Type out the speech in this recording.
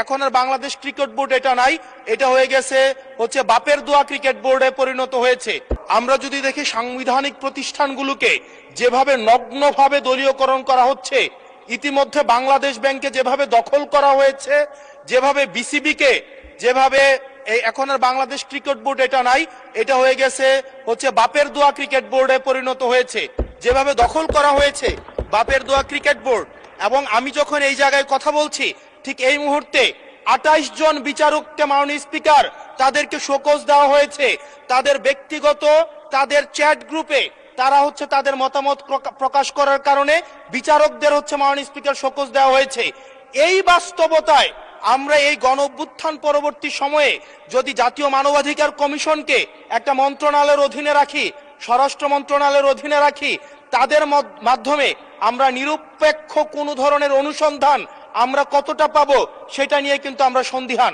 এখন আর Bangladesh cricket board এটা নাই, এটা হয়ে গেছে হচ্ছে বাপের দোয়া ক্রিকেট বোর্ডে পরিণত হয়েছে। আমরা যদি দেখি সাংবিধানিক প্রতিষ্ঠানগুলোকে যেভাবে নগ্নভাবে দলীয়করণ করা হচ্ছে, ইতিমধ্যে বাংলাদেশ ব্যাংকে যেভাবে দখল করা হয়েছে, যেভাবে বিসিবিকে যেভাবে এখন আর বাংলাদেশ ক্রিকেট বোর্ড এটা নাই, এটা হয়ে গেছে হচ্ছে বাপের দোয়া ক্রিকেট বোর্ডে পরিণত হয়েছে। যেভাবে দখল করা হয়েছে বাপের দোয়া ক্রিকেট বোর্ড, এবং আমি যখন এই জায়গায় কথা বলছি ঠিক এই মুহূর্তে 28 জন বিচারককে মাননীয় স্পিকার তাদেরকে শোকজ দেওয়া হয়েছে। তাদের ব্যক্তিগত তাদের চ্যাট গ্রুপে তারা হচ্ছে তাদের মতামত প্রকাশ করার কারণে বিচারকদের হচ্ছে মাননীয় স্পিকার শোকজ দেওয়া হয়েছে। এই বাস্তবতায় আমরা এই গণ অভ্যুত্থান পরবর্তী সময়ে যদি জাতীয় মানবাধিকার কমিশনকে একটা মন্ত্রণালয়ের অধীনে রাখি, স্বরাষ্ট্র মন্ত্রণালয়ের অধীনে রাখি, তাদের মাধ্যমে আমরা নিরপেক্ষ কোনো ধরনের অনুসন্ধান আমরা কতটা পাবো সেটা নিয়ে কিন্তু আমরা সন্দিহান।